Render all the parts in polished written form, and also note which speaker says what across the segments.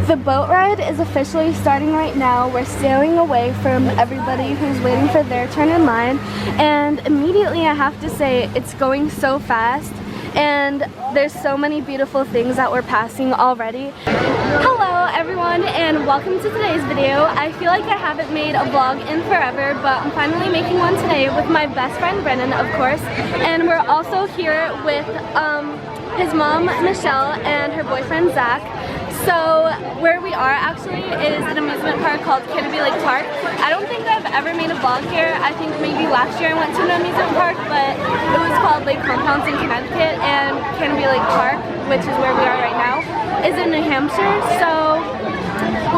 Speaker 1: The boat ride is officially starting right now. We're sailing away from everybody who's waiting for their turn in line, and immediately I have to say it's going so fast and there's so many beautiful things that we're passing already. Hello everyone and welcome to today's video. I feel like I haven't made a vlog in forever, but I'm finally making one today with my best friend Brennan, of course, and we're also here with his mom Michelle and her boyfriend Zach. So where we are actually is an amusement park called Canobie Park. I don't think I've ever made a vlog here. I think maybe last year I went to an amusement park, but it was called Lake Compounds in Connecticut, and Canobie Park, which is where we are right now, is in New Hampshire. So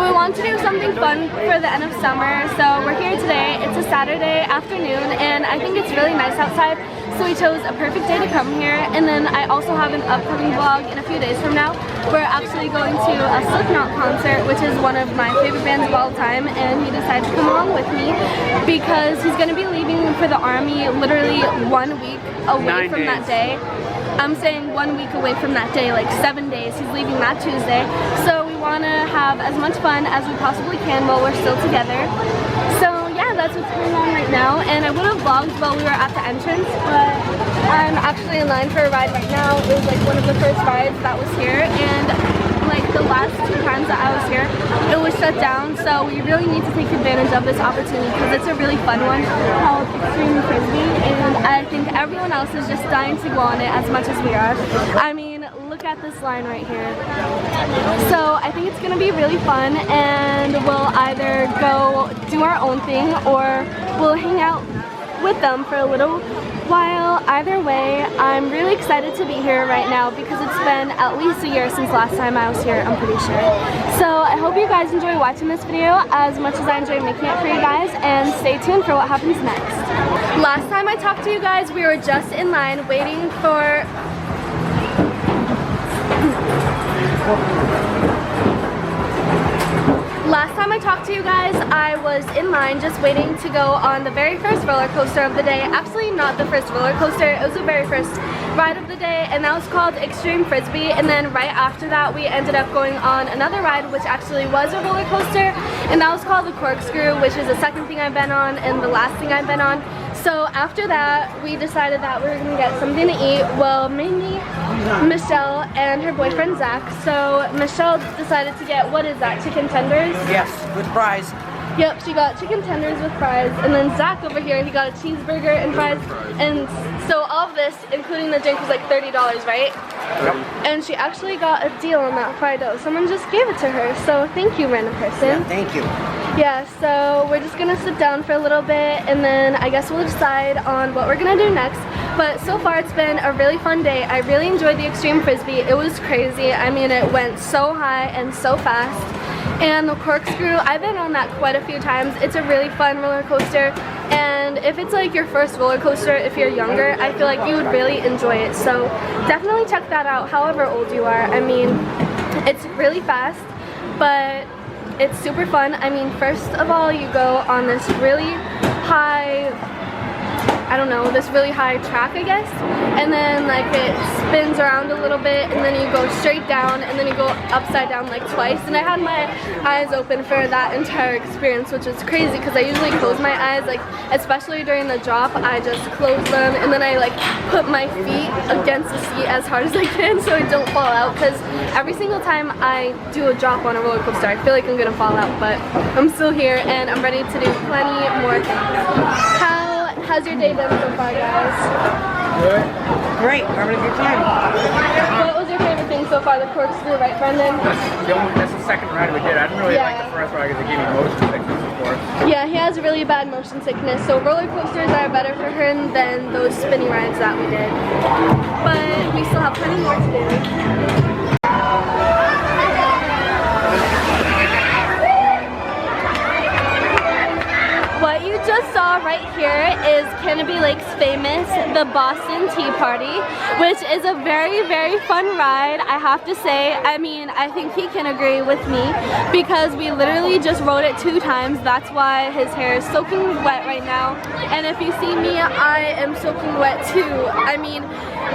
Speaker 1: we want to do something fun for the end of summer, so we're here today. It's a Saturday afternoon and I think it's really nice outside, so we chose a perfect day to come here. And then I also have an upcoming vlog in a few days from now. We're actually going to a Slipknot concert, which is one of my favorite bands of all time, and he decided to come along with me because he's going to be leaving for the army literally 1 week away from that day. I'm saying 1 week away from that day, like 7 days. He's leaving that Tuesday. So we want to have as much fun as we possibly can while we're still together. So yeah, that's what's going on right now. And I would have vlogged while we were at the entrance, but I'm actually in line for a ride right now. It was like one of the first rides that was here, and like the last 2 times that I was here, it was shut down. So we really need to take advantage of this opportunity because it's a really fun one called Extreme Frisbee, and I think everyone else is just dying to go on it as much as we are. I mean, look at this line right here. So I think it's gonna be really fun, and we'll either go do our own thing or we'll hang out with them for a little while. Either way, I'm really excited to be here right now because it's been at least a year since last time I was here, I'm pretty sure. So I hope you guys enjoy watching this video as much as I enjoy making it for you guys, and stay tuned for what happens next. Last time I talked to you guys, we were just in line waiting for Last time I talked to you guys, I was in line just waiting to go on the very first roller coaster of the day. Actually, not the first roller coaster, it was the very first ride of the day, and that was called Extreme Frisbee. And then right after that, we ended up going on another ride, which actually was a roller coaster, and that was called the Corkscrew, which is the second thing I've been on and the last thing I've been on. So after that, we decided that we were gonna get something to eat. Well, mainly Michelle and her boyfriend Zach. So Michelle decided to get, what is that, chicken tenders?
Speaker 2: Yes, with fries.
Speaker 1: Yep, she got chicken tenders with fries, and then Zach over here, he got a cheeseburger and fries, and so all of this, including the drink, was like $30, right?
Speaker 2: Yep.
Speaker 1: And she actually got a deal on that fried dough. Someone just gave it to her, so thank you, random person.
Speaker 2: Yeah, thank you.
Speaker 1: Yeah, so we're just gonna sit down for a little bit, and then I guess we'll decide on what we're gonna do next. But so far it's been a really fun day. I really enjoyed the Extreme Frisbee. It was crazy. I mean, it went so high and so fast. And the Corkscrew, I've been on that quite a few times. It's a really fun roller coaster, and if it's like your first roller coaster, if you're younger, I feel like you would really enjoy it. So definitely check that out, however old you are. I mean, it's really fast, but it's super fun. I mean, first of all, you go on this really high, I don't know, this really high track, I guess, and then like it spins around a little bit, and then you go straight down, and then you go upside down like twice. And I had my eyes open for that entire experience, which is crazy because I usually close my eyes, like especially during the drop, I just close them, and then I like put my feet against the seat as hard as I can so I don't fall out, because every single time I do a drop on a roller coaster, I feel like I'm gonna fall out, but I'm still here and I'm ready to do plenty more things. How's your day been so far, guys?
Speaker 2: Good. Great. Having a good time.
Speaker 1: What was your favorite thing so far? The Corkscrew, right, Brendan?
Speaker 3: That's the second ride we did. I didn't really like the first ride because it gave me motion sickness, of course.
Speaker 1: Yeah, he has really bad motion sickness, so roller coasters are better for him than those spinny rides that we did. But we still have plenty more to do. What you just saw right here is Canobie Lake's famous, the Boston Tea Party, which is a very, very fun ride, I have to say. I mean, I think he can agree with me because we literally just rode it 2 times. That's why his hair is soaking wet right now. And if you see me, I am soaking wet too. I mean,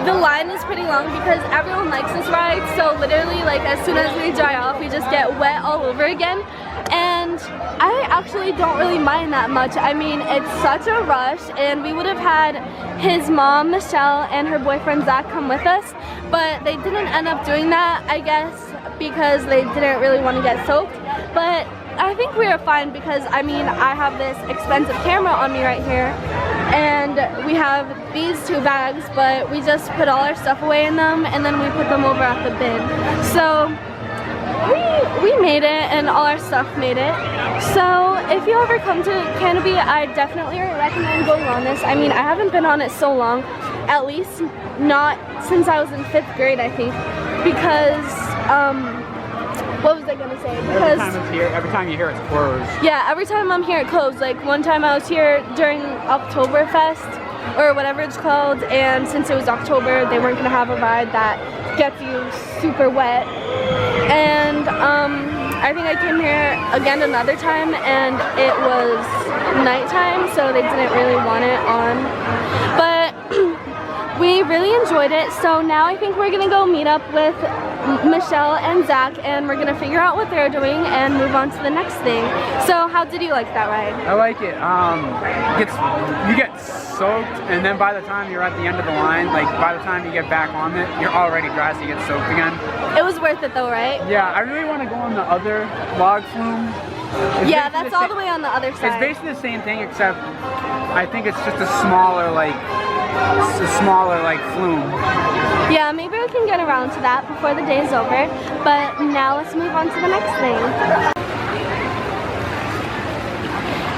Speaker 1: the line is pretty long because everyone likes this ride, so literally like as soon as we dry off, we just get wet all over again. And I actually don't really mind that much. I mean, it's such a rush, and we would have had his mom, Michelle, and her boyfriend, Zach, come with us, but they didn't end up doing that, I guess, because they didn't really want to get soaked. But I think we are fine because, I mean, I have this expensive camera on me right here, and we have these 2 bags, but we just put all our stuff away in them, and then we put them over at the bin. So we made it, and all our stuff made it. So if you ever come to Canobie, I definitely recommend going on this. I mean, I haven't been on it so long, at least not since I was in 5th grade, I think, because what was I gonna say? Because
Speaker 3: every time you hear it's closed.
Speaker 1: Yeah, every time I'm here it closed. Like one time I was here during Oktoberfest or whatever it's called, and since it was October, they weren't gonna have a ride that gets you super wet. And I think I came here again another time, and it was nighttime, so they didn't really want it on. But we really enjoyed it, so now I think we're gonna go meet up with Michelle and Zach, and we're gonna figure out what they're doing and move on to the next thing. So how did you like that ride?
Speaker 3: I like it. You get soaked, and then by the time you're at the end of the line, like by the time you get back on it, you're already dry, so you get soaked again.
Speaker 1: It was worth it though, right?
Speaker 3: Yeah, I really want to go on the other log flume.
Speaker 1: Yeah, that's all the way on the other side.
Speaker 3: It's basically the same thing, except I think it's just a smaller like flume.
Speaker 1: Yeah, maybe we can get around to that before the day is over. But now let's move on to the next thing.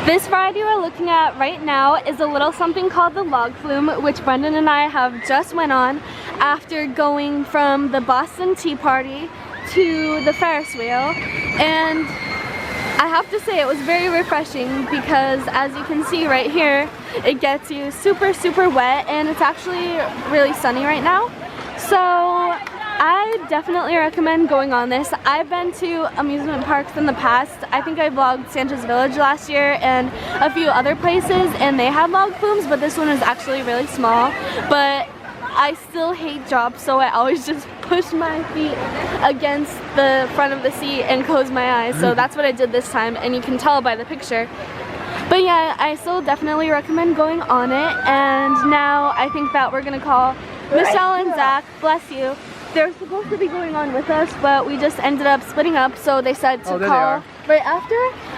Speaker 1: This ride you are looking at right now is a little something called the log flume, which Brendan and I have just went on after going from the Boston Tea Party to the Ferris wheel. And I have to say it was very refreshing because, as you can see right here, it gets you super, super wet, and it's actually really sunny right now. So I definitely recommend going on this. I've been to amusement parks in the past. I think I vlogged Santa's Village last year and a few other places, and they had log flumes, but this one is actually really small. But I still hate drops, so I always just push my feet against the front of the seat and close my eyes. So that's what I did this time, and you can tell by the picture. But yeah, I still definitely recommend going on it. And now I think that we're gonna call Michelle and Zach, bless you. They're supposed to be going on with us, but we just ended up splitting up, so they said to call right after.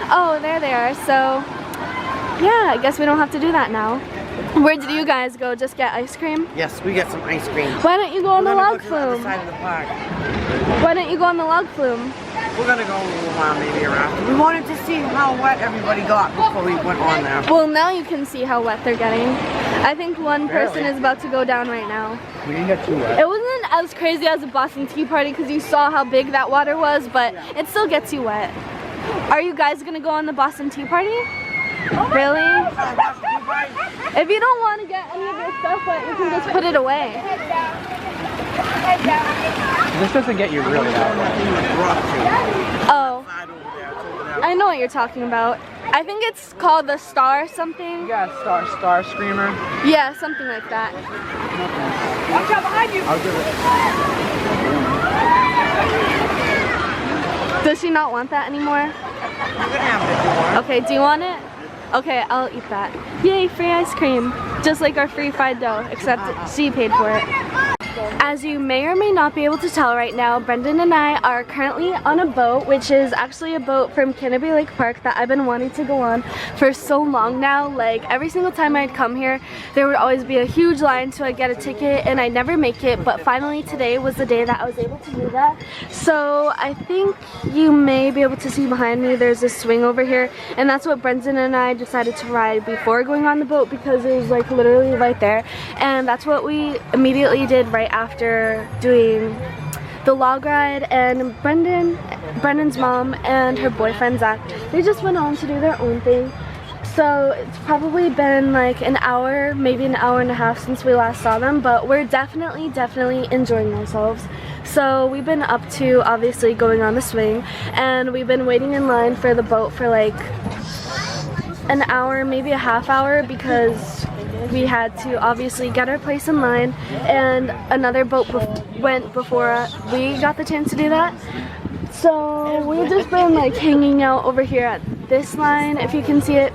Speaker 1: Oh, there they are. So yeah, I guess we don't have to do that now. Where did you guys go? Just get ice cream?
Speaker 2: Yes, we get some ice cream.
Speaker 1: Why don't you go on the log flume?
Speaker 2: We're gonna go to the other side of the park.
Speaker 1: Why don't you go on the log flume?
Speaker 2: We're gonna go maybe around. We wanted to see how wet everybody got before we went on there.
Speaker 1: Well, now you can see how wet they're getting. I think one person is about to go down right now.
Speaker 3: We didn't get too wet.
Speaker 1: It wasn't as crazy as the Boston Tea Party because you saw how big that water was, but it still gets you wet. Are you guys gonna go on the Boston Tea Party? Really? If you don't want to get any of your stuff wet, you can just put it away.
Speaker 3: This doesn't get you really wet.
Speaker 1: Oh. I know what you're talking about. I think it's called the Star something.
Speaker 3: You got a star screamer?
Speaker 1: Yeah, something like that.
Speaker 2: Watch out behind you!
Speaker 3: I'll give it.
Speaker 1: Does she not want that anymore?
Speaker 2: You're gonna have to do one.
Speaker 1: Okay, do you want it? Okay, I'll eat that. Yay, free ice cream. Just like our free fried dough, except she paid for it. As you may or may not be able to tell right now, Brendan and I are currently on a boat, which is actually a boat from Canobie Lake Park that I've been wanting to go on for so long now. Like every single time I'd come here, there would always be a huge line so I'd get a ticket and I'd never make it, but finally today was the day that I was able to do that. So I think you may be able to see behind me, there's a swing over here, and that's what Brendan and I decided to ride before going on the boat because it was like literally right there, and that's what we immediately did right after doing the log ride. And Brendan's mom and her boyfriend Zach, they just went on to do their own thing. So it's probably been like an hour, maybe an hour and a half since we last saw them, but we're definitely enjoying ourselves. So we've been up to obviously going on the swing, and we've been waiting in line for the boat for like an hour, maybe a half hour, because we had to obviously get our place in line, and another boat went before we got the chance to do that. So we've just been like hanging out over here at this line, if you can see it.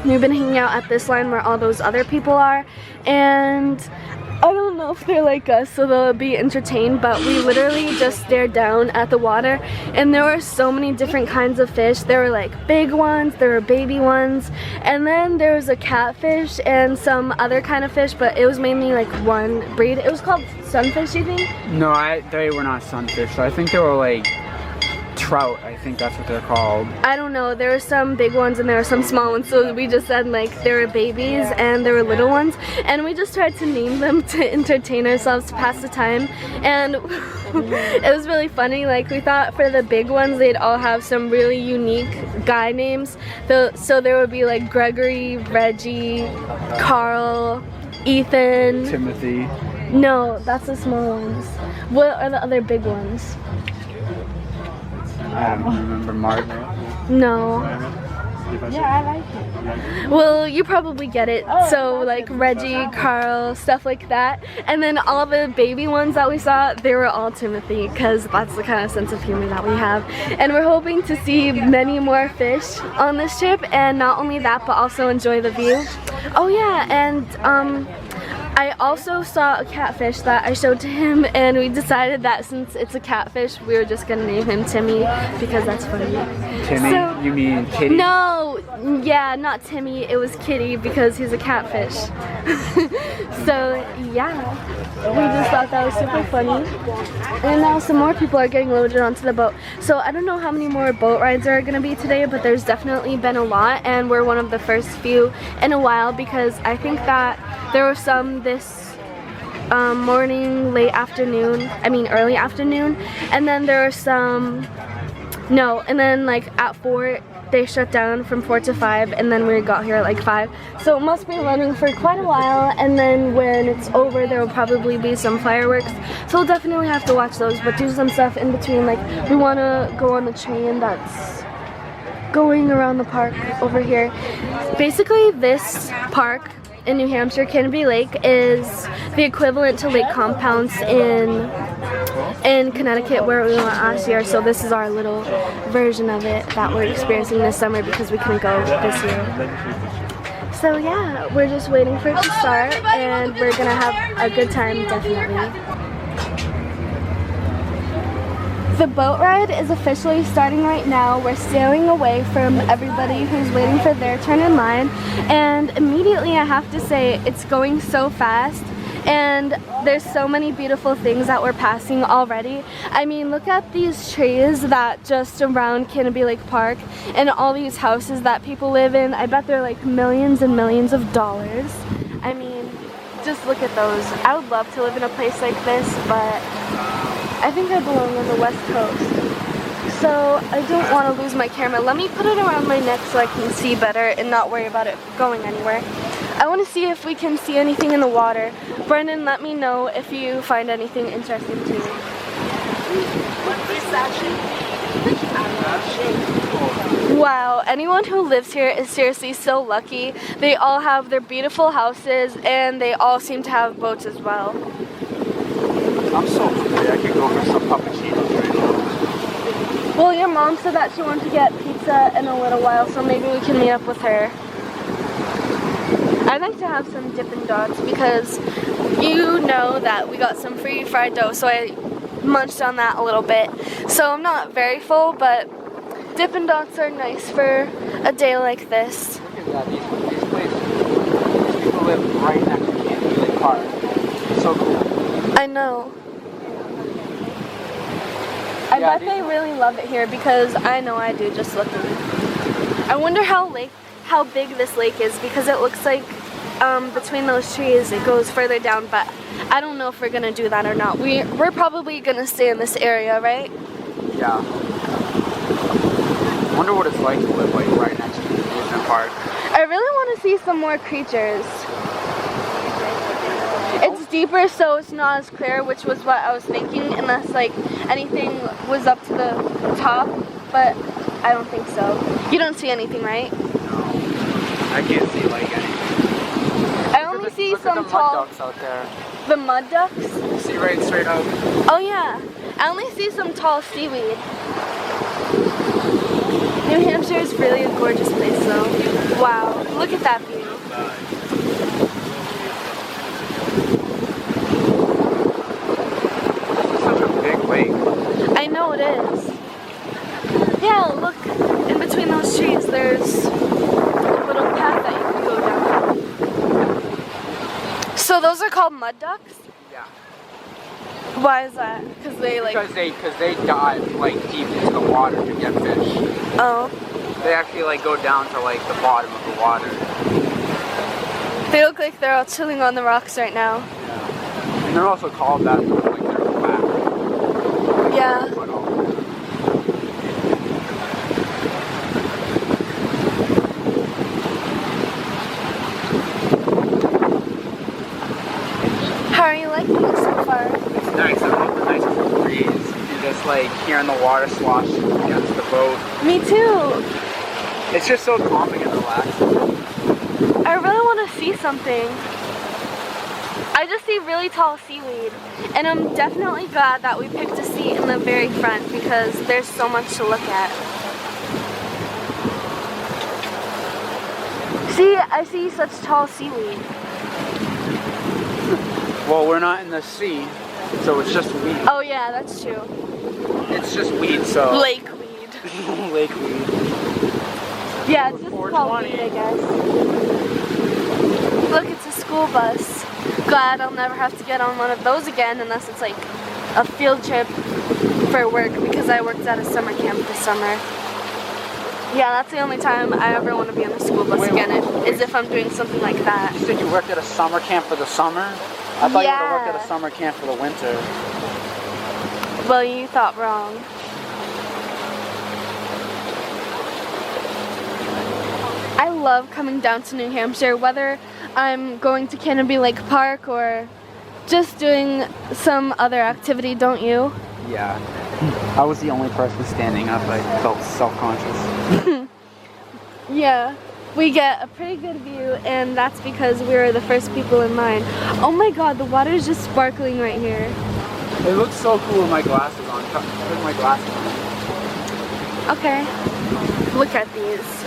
Speaker 1: We've been hanging out at this line where all those other people are, and I don't know if they're like us, so they'll be entertained, but we literally just stared down at the water, and there were so many different kinds of fish. There were like big ones, there were baby ones, and then there was a catfish and some other kind of fish, but it was mainly like one breed. It was called sunfish, you think?
Speaker 3: No, they were not sunfish. I think they were like trout. I think that's what they're called.
Speaker 1: I don't know. There were some big ones and there were some small ones, so we just said like there were babies and there were little ones, and we just tried to name them to entertain ourselves, to pass the time. And it was really funny. Like, we thought for the big ones they'd all have some really unique guy names, so there would be like Gregory, Reggie, Carl, Ethan,
Speaker 3: Timothy.
Speaker 1: No, that's the small ones. What are the other big ones?
Speaker 3: I don't remember. Mark.
Speaker 1: No.
Speaker 2: Yeah, I like it.
Speaker 1: Well, you probably get it. So like Reggie, Carl, stuff like that. And then all the baby ones that we saw, they were all Timothy, because that's the kind of sense of humor that we have. And we're hoping to see many more fish on this trip, and not only that, but also enjoy the view. Oh yeah, and I also saw a catfish that I showed to him, and we decided that since it's a catfish, we were just gonna name him Timmy, because that's funny.
Speaker 3: Timmy?
Speaker 1: So,
Speaker 3: you mean Kitty?
Speaker 1: No, yeah, not Timmy, it was Kitty, because he's a catfish. So yeah, we just thought that was super funny. And now some more people are getting loaded onto the boat. So I don't know how many more boat rides there are gonna be today, but there's definitely been a lot, and we're one of the first few in a while, because I think that there were some this morning, early afternoon, and then there were some, and then like at 4 they shut down from 4 to 5, and then we got here at like 5. So it must be running for quite a while, and then when it's over there will probably be some fireworks. So we'll definitely have to watch those, but do some stuff in between. Like, we want to go on the train that's going around the park over here. Basically, this park in New Hampshire, Canobie Lake, is the equivalent to Lake Compounce in Connecticut, where we went last year. So this is our little version of it that we're experiencing this summer, because we couldn't go this year. So yeah, we're just waiting for it to start, and we're gonna have a good time, definitely. The boat ride is officially starting right now. We're sailing away from everybody who's waiting for their turn in line, and immediately I have to say it's going so fast, and there's so many beautiful things that we're passing already. I mean, look at these trees that just surround Canobie Lake Park, and all these houses that people live in. I bet they're like millions and millions of dollars. I mean, just look at those. I would love to live in a place like this, but I think I belong on the West Coast. So I don't want to lose my camera. Let me put it around my neck so I can see better and not worry about it going anywhere. I want to see if we can see anything in the water. Brendan, let me know if you find anything interesting too. Wow, anyone who lives here is seriously so lucky. They all have their beautiful houses, and they all seem to have boats as well.
Speaker 4: I'm so hungry. I could go for some puppuccinos right now.
Speaker 1: Well, your mom said that she wanted to get pizza in a little while, so maybe we can meet up with her. I'd like to have some Dippin' Dots, because you know that we got some free fried dough, so I munched on that a little bit. So I'm not very full, but Dippin' Dots are nice for a day like this.
Speaker 4: Look at that. These places. People live right next to Canobie Lake Park. It's so cool.
Speaker 1: I know. I bet they really love it here, because I know I do just looking. I wonder how big this lake is, because it looks like between those trees it goes further down, but I don't know if we're gonna do that or not. We're probably gonna stay in this area, right?
Speaker 4: Yeah. I wonder what it's like to live like right next to the amusement park.
Speaker 1: I really want to see some more creatures. It's deeper, so it's not as clear, which was what I was thinking, unless like anything was up to the top, but I don't think so. You don't see anything, right?
Speaker 3: No. I can't see like anything.
Speaker 1: I only see some
Speaker 4: Look at the
Speaker 1: tall...
Speaker 4: mud ducks out there.
Speaker 1: The mud ducks?
Speaker 3: You see right straight up.
Speaker 1: Oh yeah. I only see some tall seaweed. New Hampshire is really a gorgeous place though. Wow. Look at that view.
Speaker 3: Such a big lake.
Speaker 1: I know it is. Yeah, look. In between those trees there's a little path that you can go down. So those are called mud ducks?
Speaker 3: Yeah.
Speaker 1: Why is that? Because they like...
Speaker 3: Because they dive like deep into the water to get fish.
Speaker 1: Oh.
Speaker 3: They actually like go down to like the bottom of the water.
Speaker 1: They look like they're all chilling on the rocks right now.
Speaker 3: Yeah. And they're also called that because like they're flat.
Speaker 1: Yeah. How are you liking it so far?
Speaker 3: It's nice. I love the nice breeze. And just like hearing the water slosh against the boat.
Speaker 1: Me too.
Speaker 3: It's just so calming and relaxing.
Speaker 1: I really want to see something. I just see really tall seaweed, and I'm definitely glad that we picked a seat in the very front because there's so much to look at. See, I see such tall seaweed.
Speaker 3: Well, we're not in the sea, so it's just weed.
Speaker 1: Oh yeah, that's true.
Speaker 3: It's just weed, so...
Speaker 1: Lake weed.
Speaker 3: Lake weed.
Speaker 1: Yeah, it's just called weed, I guess. Look, it's a school bus. Glad I'll never have to get on one of those again unless it's like a field trip for work because I worked at a summer camp this summer. Yeah, that's the only time I ever want to be on a school bus again, is if I'm doing something like that.
Speaker 3: You said you worked at a summer camp for the summer? I thought you would have worked at a summer camp for the winter.
Speaker 1: Well, you thought wrong. I love coming down to New Hampshire, whether I'm going to Canobie Lake Park or just doing some other activity, don't you?
Speaker 3: Yeah. I was the only person standing up. I felt self-conscious.
Speaker 1: Yeah. We get a pretty good view, and that's because we were the first people in line. Oh my god, the water is just sparkling right here.
Speaker 3: It looks so cool with my glasses on. Put my glasses on.
Speaker 1: Okay. Look at these.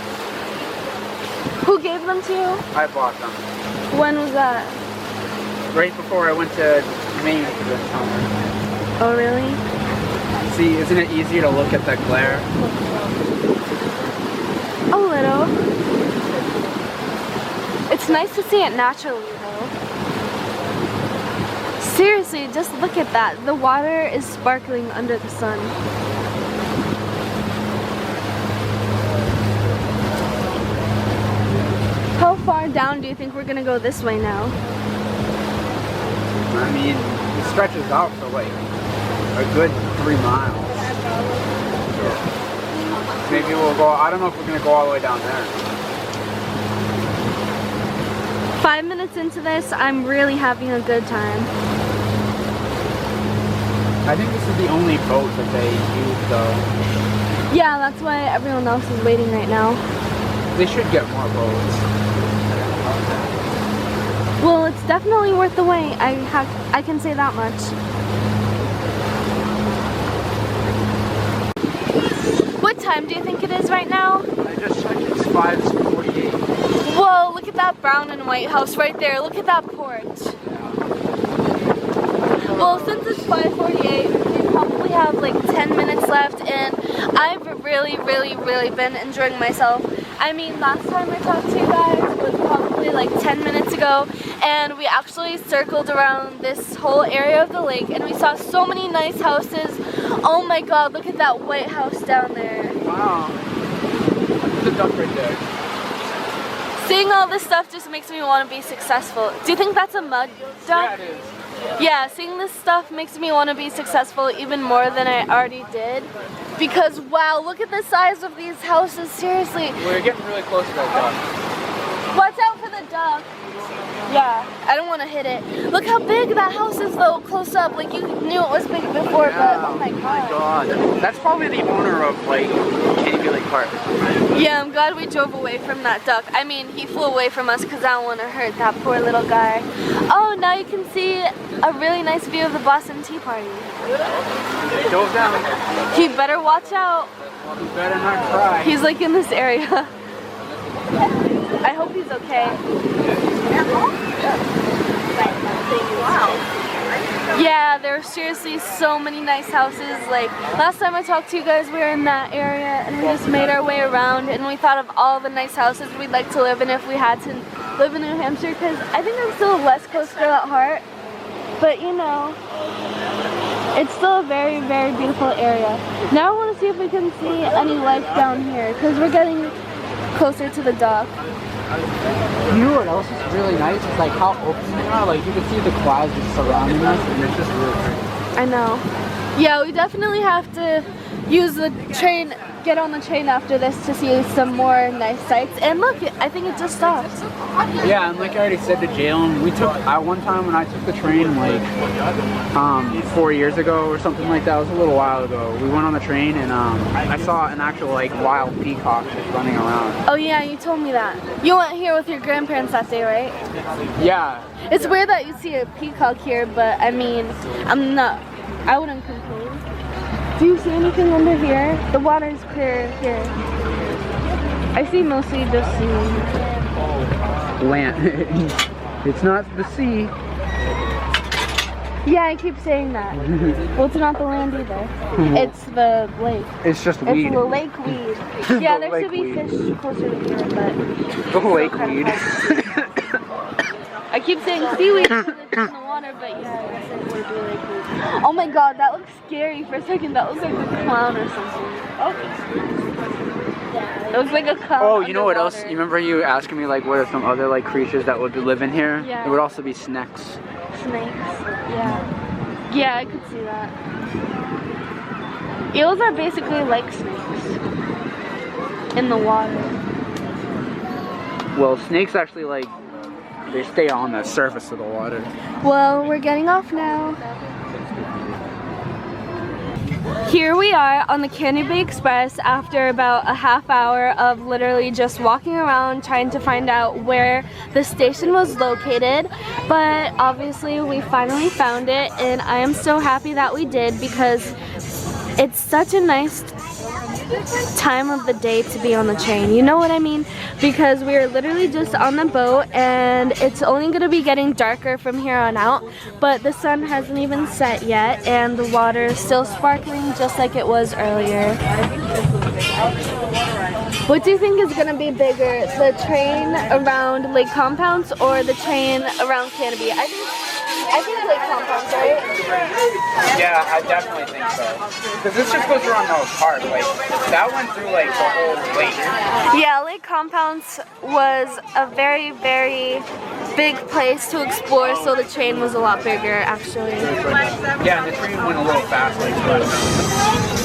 Speaker 1: Who gave them to you?
Speaker 3: I bought them.
Speaker 1: When was that?
Speaker 3: Right before I went to Maine this summer.
Speaker 1: Oh really?
Speaker 3: See, isn't it easier to look at the glare?
Speaker 1: A little. It's nice to see it naturally though. Seriously, just look at that. The water is sparkling under the sun. How far down do you think we're gonna go this way now?
Speaker 3: I mean, it stretches out for like a good 3 miles. So maybe we'll go, I don't know if we're gonna go all the way down there.
Speaker 1: 5 minutes into this, I'm really having a good time.
Speaker 3: I think this is the only boat that they use though.
Speaker 1: Yeah, that's why everyone else is waiting right now.
Speaker 3: They should get more boats.
Speaker 1: Well, it's definitely worth the wait. I can say that much. What time do you think it is right now?
Speaker 3: I just checked, it's 5:48.
Speaker 1: Whoa, look at that brown and white house right there. Look at that porch. Well, since it's 5:48, we probably have like 10 minutes left, and I've really been enjoying myself. I mean, last time I talked to you guys was probably like 10 minutes ago, and we actually circled around this whole area of the lake, and we saw so many nice houses. Oh my god, look at that white house down there.
Speaker 3: Wow. There's a duck right there.
Speaker 1: Seeing all this stuff just makes me want to be successful. Do you think that's a mud duck?
Speaker 3: Yeah, it is.
Speaker 1: Yeah, seeing this stuff makes me want to be successful even more than I already did. Because wow, look at the size of these houses, seriously.
Speaker 3: We're getting really close to that duck.
Speaker 1: Watch out for the duck. Yeah, I don't want to hit it. Look how big that house is though, close up. Like you knew it was big before, but oh my god.
Speaker 3: That's probably the owner of like Canobie Lake Park.
Speaker 1: Yeah, I'm glad we drove away from that duck. I mean, he flew away from us because I don't want to hurt that poor little guy. Oh, now you can see a really nice view of the Boston Tea Party.
Speaker 3: It goes down.
Speaker 1: He better watch out.
Speaker 3: He better not cry.
Speaker 1: He's like in this area. I hope he's okay. Yeah, there are seriously so many nice houses. Like last time I talked to you guys, we were in that area and we just made our way around and we thought of all the nice houses we'd like to live in if we had to live in New Hampshire, because I think I'm still a West Coast girl at heart. But you know, it's still a very, very beautiful area. Now I want to see if we can see any life down here because we're getting closer to the dock.
Speaker 4: You know what else is really nice? It's like how open they are. Like you can see the clouds just surrounding us, and it's just really pretty.
Speaker 1: I know. Yeah, we definitely have to use the train, get on the train after this to see some more nice sights. And look, I think it just stopped.
Speaker 3: Yeah, and like I already said to Jailyn, we took, one time when I took the train like 4 years ago or something like that, it was a little while ago, we went on the train and I saw an actual like wild peacock just running around.
Speaker 1: Oh yeah, you told me that. You went here with your grandparents that day, right?
Speaker 3: Yeah.
Speaker 1: It's weird that you see a peacock here, but I mean, I wouldn't complain. Do you see anything under here? The water is clear here. I see mostly just sea.
Speaker 3: Land. It's not the sea.
Speaker 1: Yeah, I keep saying that. Well, it's not the land either. It's the lake.
Speaker 3: It's just weed.
Speaker 1: It's the lake weed. Yeah, there should be fish closer to here, but...
Speaker 3: The lake weed.
Speaker 1: I keep saying seaweed because it's in the water, but yeah, I said it would be lake weed. Oh my god, that looks scary for a second. That looks like a clown or something. Oh. It looks like a clown.
Speaker 3: Oh, you know what
Speaker 1: underwater.
Speaker 3: else? You remember you asking me like what are some other like creatures that would live in here?
Speaker 1: Yeah.
Speaker 3: It would also be snakes.
Speaker 1: Snakes. Yeah. Yeah, I could see that. Eels are basically like snakes in the water.
Speaker 3: Well, snakes actually like they stay on the surface of the water.
Speaker 1: Well, we're getting off now. Here we are on the Canobie Express after about a half hour of literally just walking around trying to find out where the station was located, but obviously we finally found it and I am so happy that we did because it's such a nice time of the day to be on the train, you know what I mean? Because we are literally just on the boat and it's only going to be getting darker from here on out, but the sun hasn't even set yet and the water is still sparkling just like it was earlier. What do you think is going to be bigger, the train around Lake Compounds or the train around Canobie? I think Lake Compounds, right?
Speaker 3: Yeah, I definitely think so. Because this just goes around the whole park. Like that went through like the whole lake.
Speaker 1: Yeah, Lake Compounds was a very, very big place to explore, so the train was a lot bigger actually.
Speaker 3: Yeah, and the train went a little fast like that.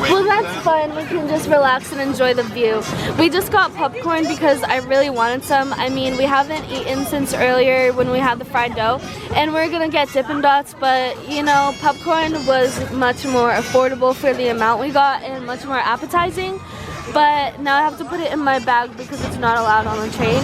Speaker 1: Well, that's fun. We can just relax and enjoy the view. We just got popcorn because I really wanted some. I mean, we haven't eaten since earlier when we had the fried dough, and we're gonna get Dippin' Dots, but you know, popcorn was much more affordable for the amount we got and much more appetizing. But now I have to put it in my bag because it's not allowed on the train.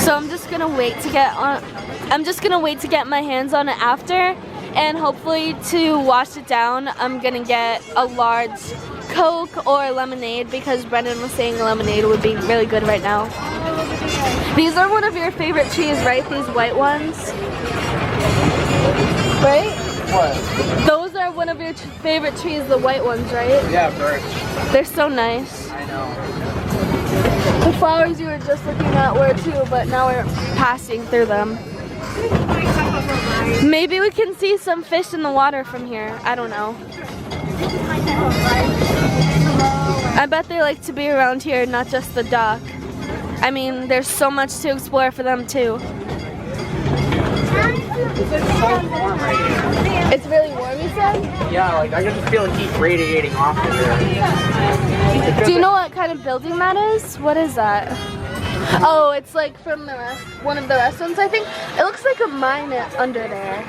Speaker 1: So I'm just gonna wait to get my hands on it after. And hopefully to wash it down, I'm gonna get a large Coke or lemonade because Brendan was saying lemonade would be really good right now. These are one of your favorite trees, right? These white ones? Right?
Speaker 4: What?
Speaker 1: Those are one of your favorite trees, the white ones, right?
Speaker 3: Yeah, birch.
Speaker 1: They're so nice.
Speaker 3: I know.
Speaker 1: The flowers you were just looking at were too, but now we're passing through them. Maybe we can see some fish in the water from here. I don't know. I bet they like to be around here, not just the dock. I mean, there's so much to explore for them too.
Speaker 3: It's like so warm right here.
Speaker 1: It's really warm, you said?
Speaker 3: Yeah, like I can just feel heat radiating off of here.
Speaker 1: Do you know what kind of building that is? What is that? Oh, it's like from one of the restaurants, I think. It looks like a mine under there.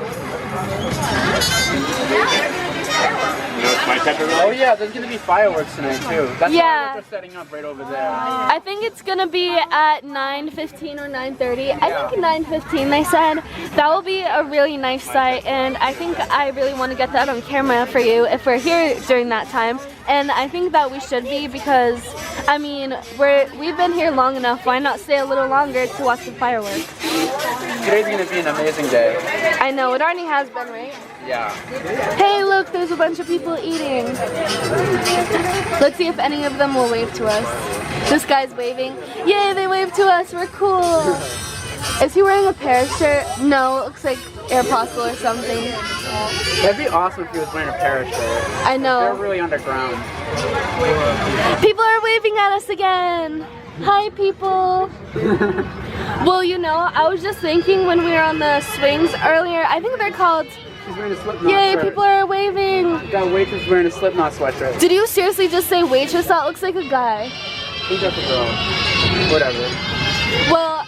Speaker 3: Oh yeah, there's gonna be fireworks tonight too. That's
Speaker 1: Yeah.
Speaker 3: why they're setting up right over there.
Speaker 1: I think it's gonna be at 9:15 or 9:30. I think 9:15 they said. That will be a really nice sight, and I think I really want to get that on camera for you if we're here during that time. And I think that we should be because, I mean, we've been here long enough. Why not stay a little longer to watch the fireworks?
Speaker 3: Today's gonna be an amazing day.
Speaker 1: I know, it already has been, right?
Speaker 3: Yeah.
Speaker 1: Hey, look, there's a bunch of people eating. Let's see if any of them will wave to us. This guy's waving. Yay, they waved to us. We're cool. Is he wearing a Paris shirt? No, it looks like Aeropostale or something.
Speaker 3: That'd be awesome if he was wearing a Paris shirt.
Speaker 1: I know.
Speaker 3: They're really underground.
Speaker 1: People are waving at us again. Hi, people. Well, you know, I was just thinking when we were on the swings earlier, I think they're called...
Speaker 3: She's wearing a Slipknot
Speaker 1: Yay,
Speaker 3: shirt.
Speaker 1: people are waving.
Speaker 3: We got a waitress wearing a Slipknot sweatshirt.
Speaker 1: Did you seriously just say waitress? That looks like a guy.
Speaker 3: Who's up the girl? Whatever.
Speaker 1: Well,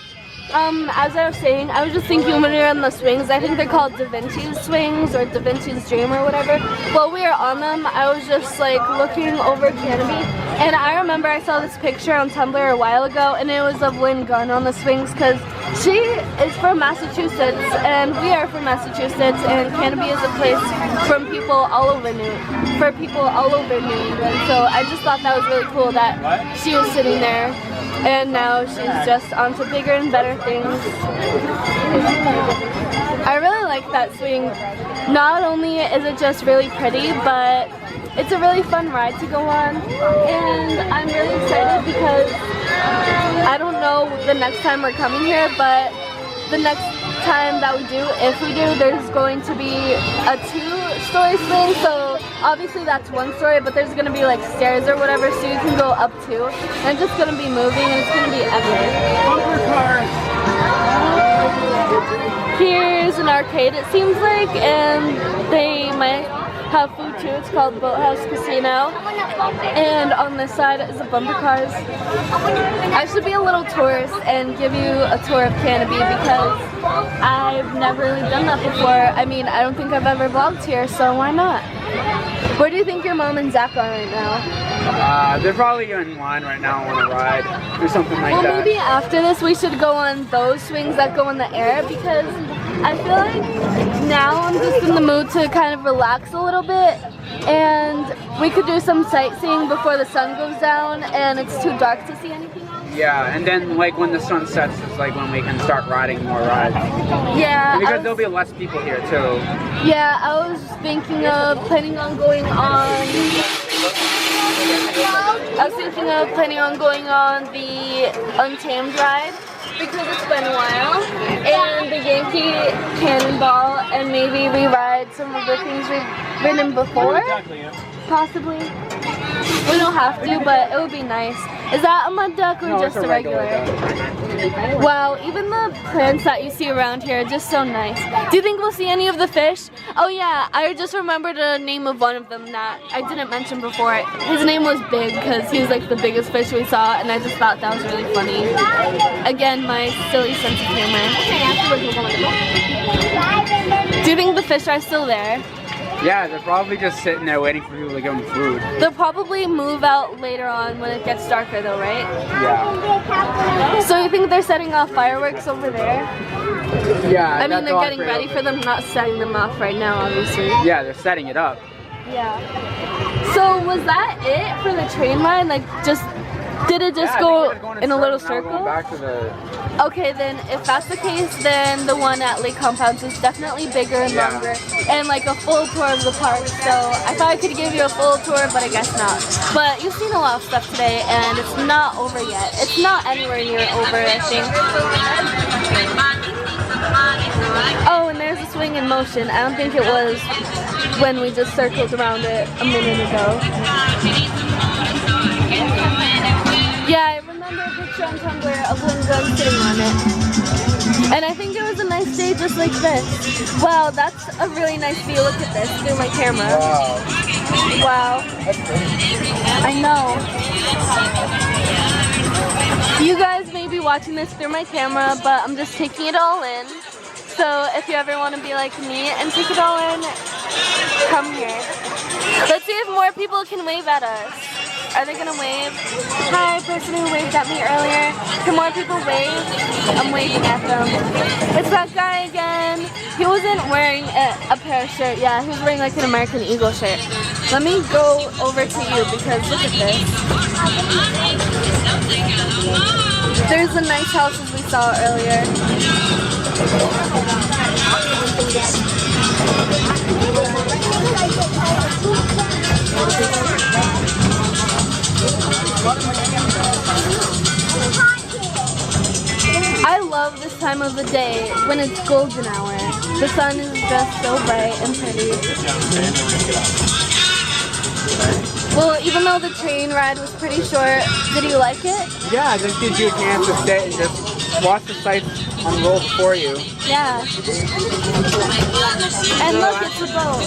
Speaker 1: as I was saying, I was just thinking when we were on the swings, I think they're called Da Vinci's swings or Da Vinci's Dream or whatever. While we were on them, I was just like looking over Canobie, and I remember I saw this picture on Tumblr a while ago, and it was of Lynn Gunn on the swings because she is from Massachusetts, and we are from Massachusetts, and Canobie is a place from people all over New England. So I just thought that was really cool that she was sitting there. And now she's just on to bigger and better things. I really like that swing. Not only is it just really pretty, but it's a really fun ride to go on. And I'm really excited because I don't know the next time we're coming here, but the next time that we do, if we do, there's going to be a 2-story swing. So obviously that's 1 story, but there's gonna be like stairs or whatever, so you can go up too. And it's just gonna be moving, and it's gonna be epic.
Speaker 3: Bumper cars!
Speaker 1: Here's an arcade, it seems like, and they might have food too. It's called Boathouse Casino. And on this side is the bumper cars. I should be a little tourist and give you a tour of Canobie because I've never really done that before. I mean, I don't think I've ever vlogged here, so why not? Where do you think your mom and Zach are right now?
Speaker 3: They're probably in line right now on a ride or something like that.
Speaker 1: Well, maybe after this we should go on those swings that go in the air because I feel like now I'm just in the mood to kind of relax a little bit, and we could do some sightseeing before the sun goes down and it's too dark to see anything else.
Speaker 3: Yeah, and then like when the sun sets is like when we can start riding more rides.
Speaker 1: Yeah.
Speaker 3: And because there'll be less people here too.
Speaker 1: Yeah, I was planning on going on the Untamed ride because it's been a while, and the Yankee Cannonball, and maybe we ride some of the things we've ridden before, possibly. We don't have to, but it would be nice. Is that a mud duck or just a regular? Wow, even the plants that you see around here are just so nice. Do you think we'll see any of the fish? Oh yeah, I just remembered the name of one of them that I didn't mention before. His name was Big because he was like the biggest fish we saw, and I just thought that was really funny. Again, my silly sense of humor. Do you think the fish are still there?
Speaker 3: Yeah, they're probably just sitting there waiting for people to give them food.
Speaker 1: They'll probably move out later on when it gets darker though, right?
Speaker 3: Yeah.
Speaker 1: So you think they're setting off fireworks over there?
Speaker 3: Yeah.
Speaker 1: I mean, they're getting ready for them, not setting them off right now, obviously.
Speaker 3: Yeah, they're setting it up.
Speaker 1: Yeah. So was that it for the train line? Like, did it just go in a little circle?
Speaker 3: Back to the...
Speaker 1: Okay, then if that's the case, then the one at Lake Compounds is definitely bigger and longer, and like a full tour of the park. So I thought I could give you a full tour, but I guess not. But you've seen a lot of stuff today, and it's not over yet. It's not anywhere near over, I think. Oh, and there's a swing in motion. I don't think it was when we just circled around it a minute ago. Yeah, I remember a picture on Tumblr of Lynn Gunn sitting on it. And I think it was a nice day just like this. Wow, that's a really nice view. Look at this through my camera.
Speaker 3: Wow.
Speaker 1: Wow.
Speaker 3: That's pretty.
Speaker 1: I know. You guys may be watching this through my camera, but I'm just taking it all in. So if you ever want to be like me and take it all in, come here. Let's see if more people can wave at us. Are they gonna wave? Hi, person who waved at me earlier. Can more people wave? I'm waving at them. It's that guy again. He wasn't wearing a pair shirt. Yeah, he was wearing like an American Eagle shirt. Let me go over to you because look at this. There's the nice houses we saw earlier. I love this time of the day when it's golden hour. The sun is just so bright and pretty. Well, even though the train ride was pretty short, did you like it?
Speaker 3: Yeah, it just gives you a chance to sit and just watch the sights unroll before you.
Speaker 1: Yeah. And look, it's a boat.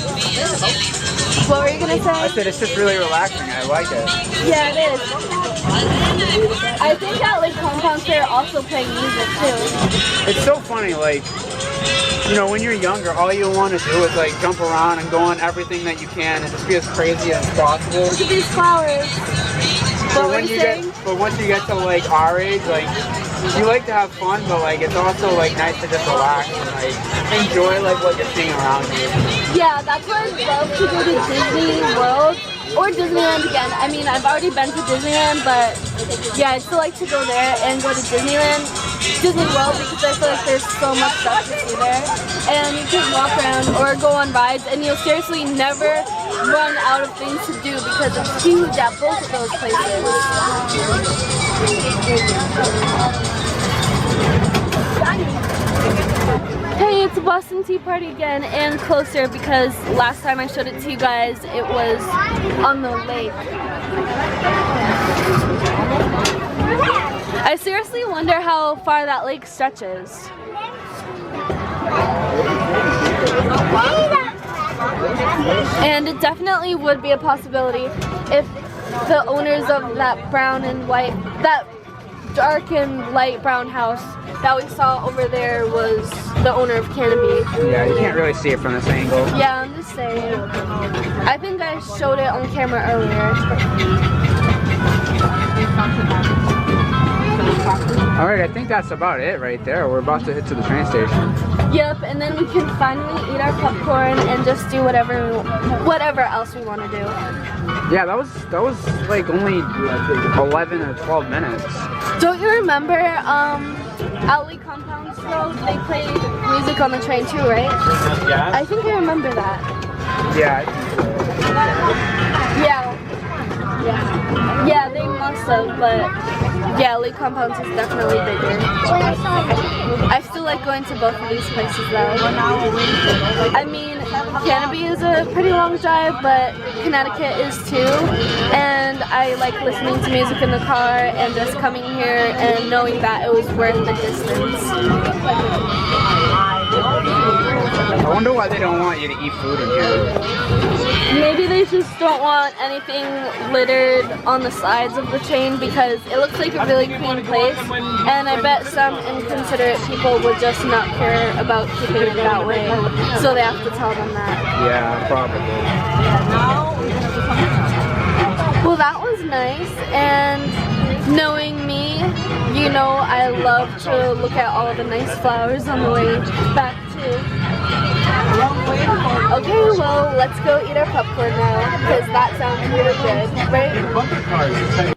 Speaker 1: What were you gonna say?
Speaker 3: I said it's just really relaxing. I like it.
Speaker 1: Yeah, it is. I think at like compounds they're also playing music too.
Speaker 3: It's so funny, like, you know, when you're younger, all you want to do is like jump around and go on everything that you can and just be as crazy as possible.
Speaker 1: Look at these flowers. What were you saying?
Speaker 3: But once you get to like our age, like, you like to have fun, but like it's also like nice to just relax and like enjoy like what you're seeing around you.
Speaker 1: Yeah, that's why I'd love to go to Disney World or Disneyland again. I mean, I've already been to Disneyland, but yeah, I'd still like to go there and go to Disney World because I feel like there's so much stuff to see there. And you can walk around or go on rides and you'll seriously never run out of things to do because it's huge at both of those places. Hey, it's a Boston Tea Party again and closer because last time I showed it to you guys, it was on the lake. I seriously wonder how far that lake stretches. And it definitely would be a possibility if the owners of that brown and white, that dark and light brown house that we saw over there was the owner of Canobie.
Speaker 3: Yeah, you can't really see it from this angle.
Speaker 1: Yeah, I'm just saying. I think I showed it on camera earlier.
Speaker 3: Alright, I think that's about it right there. We're about to head to the train station.
Speaker 1: Yep, and then we can finally eat our popcorn and just do whatever else we want to do.
Speaker 3: Yeah, that was like only 11 or 12 minutes.
Speaker 1: Don't you remember Outlet Compound Road? They played music on the train too, right?
Speaker 3: Yeah.
Speaker 1: I think I remember that.
Speaker 3: Yeah.
Speaker 1: Yeah, they must have, but yeah, Lake Compounds is definitely bigger. I still like going to both of these places though. I mean, Canobie is a pretty long drive, but Connecticut is too. And I like listening to music in the car and just coming here and knowing that it was worth the distance.
Speaker 3: I wonder why they don't want you to eat food in here.
Speaker 1: Maybe they just don't want anything littered on the sides of the train because it looks like a really clean place, and I bet some inconsiderate people would just not care about keeping it that way, so they have to tell them that.
Speaker 3: Yeah, probably.
Speaker 1: Well, that was nice, and knowing me, you know I love to look at all the nice flowers on the way back too. Okay, well, let's go eat our popcorn now, because that sounds really good, right?